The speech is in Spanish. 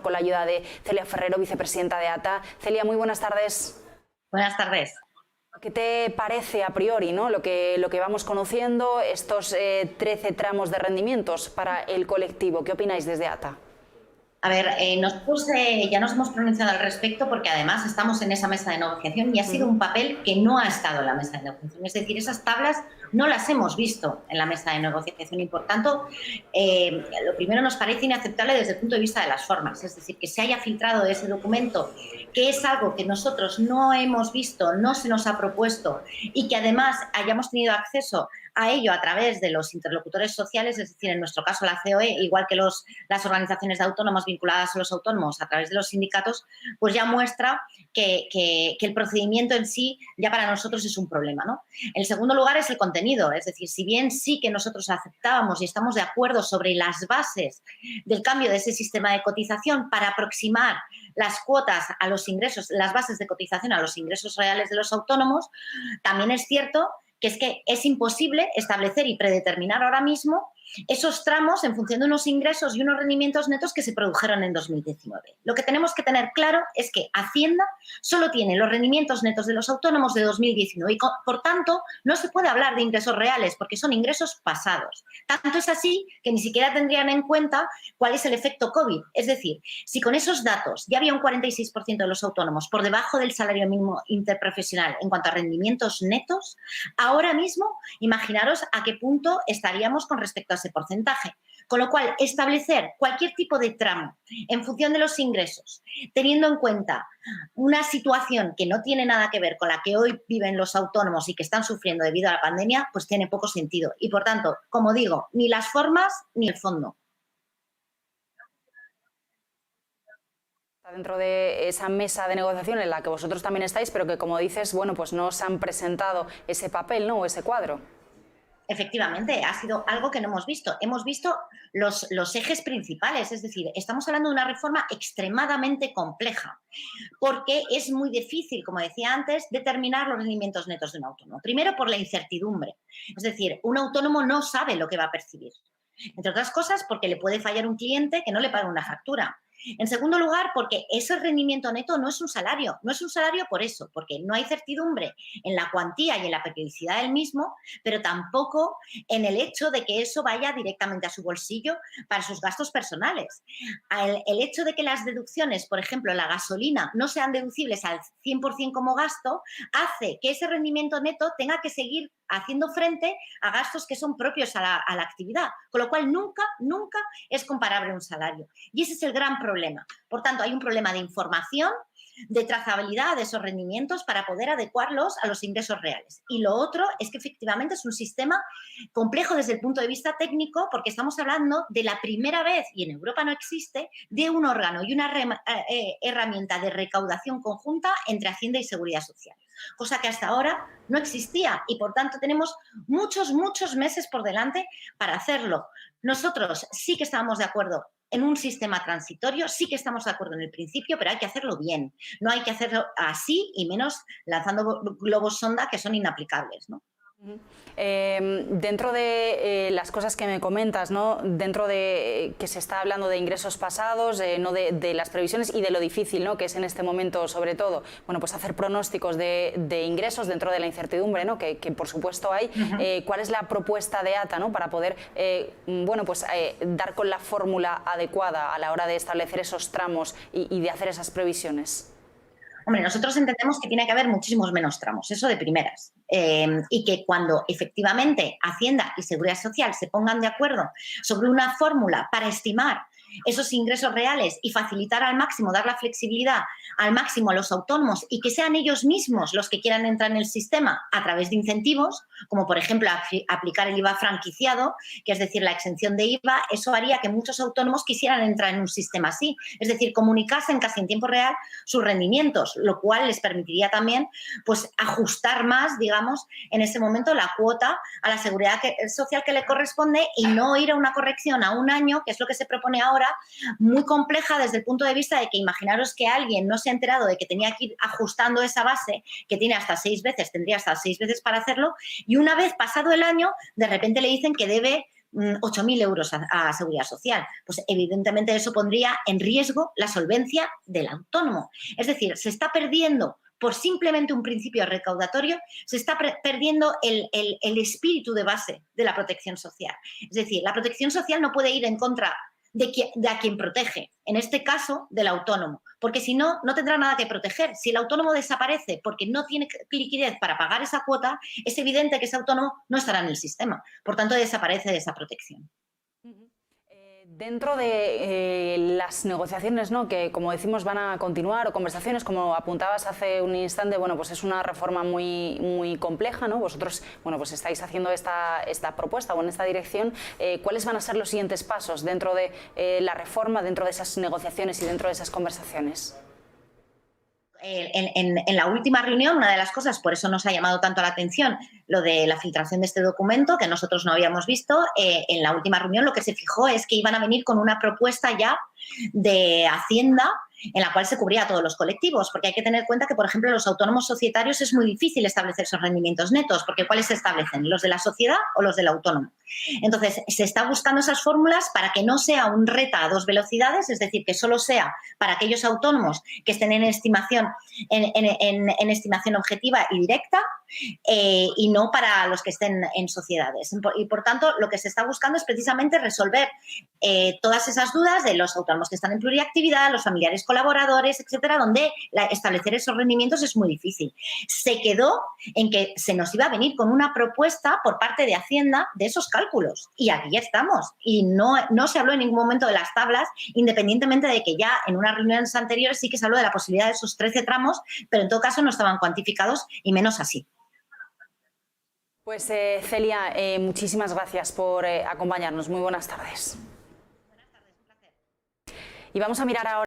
Con la ayuda de Celia Ferrero, vicepresidenta de ATA. Celia, muy buenas tardes. Buenas tardes. ¿Qué te parece a priori, ¿no? lo que vamos conociendo, estos 13 tramos de rendimientos para el colectivo? ¿Qué opináis desde ATA? A ver, nosotros ya nos hemos pronunciado al respecto porque además estamos en esa mesa de negociación y ha sido un papel que no ha estado en la mesa de negociación. Es decir, esas tablas no las hemos visto en la mesa de negociación y, por tanto, lo primero nos parece inaceptable desde el punto de vista de las formas. Es decir, que se haya filtrado ese documento, que es algo que nosotros no hemos visto, no se nos ha propuesto y que además hayamos tenido acceso a ello a través de los interlocutores sociales, es decir, en nuestro caso la COE, igual que las organizaciones de autónomos vinculadas a los autónomos a través de los sindicatos, pues ya muestra que el procedimiento en sí ya para nosotros es un problema, ¿no? En segundo lugar es el contenido, es decir, si bien sí que nosotros aceptábamos y estamos de acuerdo sobre las bases del cambio de ese sistema de cotización para aproximar las cuotas a los ingresos, las bases de cotización a los ingresos reales de los autónomos, también es cierto que es imposible establecer y predeterminar ahora mismo esos tramos en función de unos ingresos y unos rendimientos netos que se produjeron en 2019. Lo que tenemos que tener claro es que Hacienda solo tiene los rendimientos netos de los autónomos de 2019 y, por tanto, no se puede hablar de ingresos reales porque son ingresos pasados. Tanto es así que ni siquiera tendrían en cuenta cuál es el efecto COVID. Es decir, si con esos datos ya había un 46% de los autónomos por debajo del salario mínimo interprofesional en cuanto a rendimientos netos, ahora mismo imaginaros a qué punto estaríamos con respecto a ese porcentaje. Con lo cual, establecer cualquier tipo de tramo en función de los ingresos, teniendo en cuenta una situación que no tiene nada que ver con la que hoy viven los autónomos y que están sufriendo debido a la pandemia, pues tiene poco sentido. Y, por tanto, como digo, ni las formas ni el fondo. Dentro de esa mesa de negociación en la que vosotros también estáis, pero que, como dices, bueno, pues no os han presentado ese papel, ¿no? O ese cuadro. Efectivamente, ha sido algo que no hemos visto. Hemos visto los ejes principales, es decir, estamos hablando de una reforma extremadamente compleja, porque es muy difícil, como decía antes, determinar los rendimientos netos de un autónomo. Primero, por la incertidumbre, es decir, un autónomo no sabe lo que va a percibir. Entre otras cosas, porque le puede fallar un cliente que no le paga una factura. En segundo lugar, porque ese rendimiento neto no es un salario. No es un salario por eso, porque no hay certidumbre en la cuantía y en la periodicidad del mismo, pero tampoco en el hecho de que eso vaya directamente a su bolsillo para sus gastos personales. El hecho de que las deducciones, por ejemplo, la gasolina, no sean deducibles al 100% como gasto, hace que ese rendimiento neto tenga que seguir haciendo frente a gastos que son propios a la actividad, con lo cual nunca es comparable un salario. Y ese es el gran problema. Por tanto, hay un problema de información, de trazabilidad de esos rendimientos para poder adecuarlos a los ingresos reales. Y lo otro es que efectivamente es un sistema complejo desde el punto de vista técnico porque estamos hablando de la primera vez, y en Europa no existe, de un órgano y una herramienta de recaudación conjunta entre Hacienda y Seguridad Social, cosa que hasta ahora no existía y, por tanto, tenemos muchos meses por delante para hacerlo. Nosotros sí que estábamos de acuerdo en un sistema transitorio, sí que estamos de acuerdo en el principio, pero hay que hacerlo bien. No hay que hacerlo así y menos lanzando globos sonda que son inaplicables, ¿no? Dentro de las cosas que me comentas, ¿no? Dentro de que se está hablando de ingresos pasados, no de las previsiones y de lo difícil, ¿no? Que es en este momento, sobre todo, bueno, pues hacer pronósticos de ingresos dentro de la incertidumbre, ¿no? que por supuesto hay. ¿Cuál es la propuesta de ATA, ¿no? Para poder bueno, pues, dar con la fórmula adecuada a la hora de establecer esos tramos y de hacer esas previsiones? Hombre, nosotros entendemos que tiene que haber muchísimos menos tramos, eso de primeras. Y que cuando efectivamente Hacienda y Seguridad Social se pongan de acuerdo sobre una fórmula para estimar esos ingresos reales y facilitar al máximo, dar la flexibilidad al máximo a los autónomos y que sean ellos mismos los que quieran entrar en el sistema a través de incentivos, como por ejemplo aplicar el IVA franquiciado, que es decir, la exención de IVA, eso haría que muchos autónomos quisieran entrar en un sistema así, es decir, comunicasen casi en tiempo real sus rendimientos, lo cual les permitiría también pues ajustar más, digamos, en ese momento la cuota a la seguridad social que le corresponde y no ir a una corrección a un año, que es lo que se propone ahora, muy compleja desde el punto de vista de que imaginaros que alguien no se ha enterado de que tenía que ir ajustando esa base, que tiene hasta 6 veces, tendría hasta 6 veces para hacerlo, y una vez pasado el año, de repente le dicen que debe 8.000 euros a Seguridad Social. Pues evidentemente eso pondría en riesgo la solvencia del autónomo. Es decir, se está perdiendo por simplemente un principio recaudatorio, se está perdiendo el espíritu de base de la protección social. Es decir, la protección social no puede ir en contra de a quien protege, en este caso del autónomo, porque si no, no tendrá nada que proteger. Si el autónomo desaparece porque no tiene liquidez para pagar esa cuota, es evidente que ese autónomo no estará en el sistema, por tanto desaparece de esa protección. Dentro de las negociaciones, ¿no?, que, como decimos, van a continuar, o conversaciones, como apuntabas hace un instante, bueno, pues es una reforma muy compleja, ¿no? Vosotros, bueno, pues estáis haciendo esta propuesta o en esta dirección. ¿Cuáles van a ser los siguientes pasos dentro de la reforma, dentro de esas negociaciones y dentro de esas conversaciones? En la última reunión, una de las cosas, por eso nos ha llamado tanto la atención lo de la filtración de este documento, que nosotros no habíamos visto, en la última reunión lo que se fijó es que iban a venir con una propuesta ya de Hacienda en la cual se cubría a todos los colectivos, porque hay que tener en cuenta que, por ejemplo, los autónomos societarios es muy difícil establecer esos rendimientos netos, porque ¿cuáles se establecen? ¿Los de la sociedad o los del autónomo? Entonces, se está buscando esas fórmulas para que no sea un reta a dos velocidades, es decir, que solo sea para aquellos autónomos que estén en estimación, en estimación objetiva y directa, y no para los que estén en sociedades. Y, por tanto, lo que se está buscando es precisamente resolver todas esas dudas de los autónomos que están en pluriactividad, los familiares colaboradores, etcétera, donde establecer esos rendimientos es muy difícil. Se quedó en que se nos iba a venir con una propuesta por parte de Hacienda de esos cálculos. Y aquí ya estamos. Y no se habló en ningún momento de las tablas, independientemente de que ya en unas reuniones anteriores sí que se habló de la posibilidad de esos 13 tramos, pero en todo caso no estaban cuantificados y menos así. Pues Celia, muchísimas gracias por acompañarnos. Muy buenas tardes. Buenas tardes, un placer. Y vamos a mirar ahora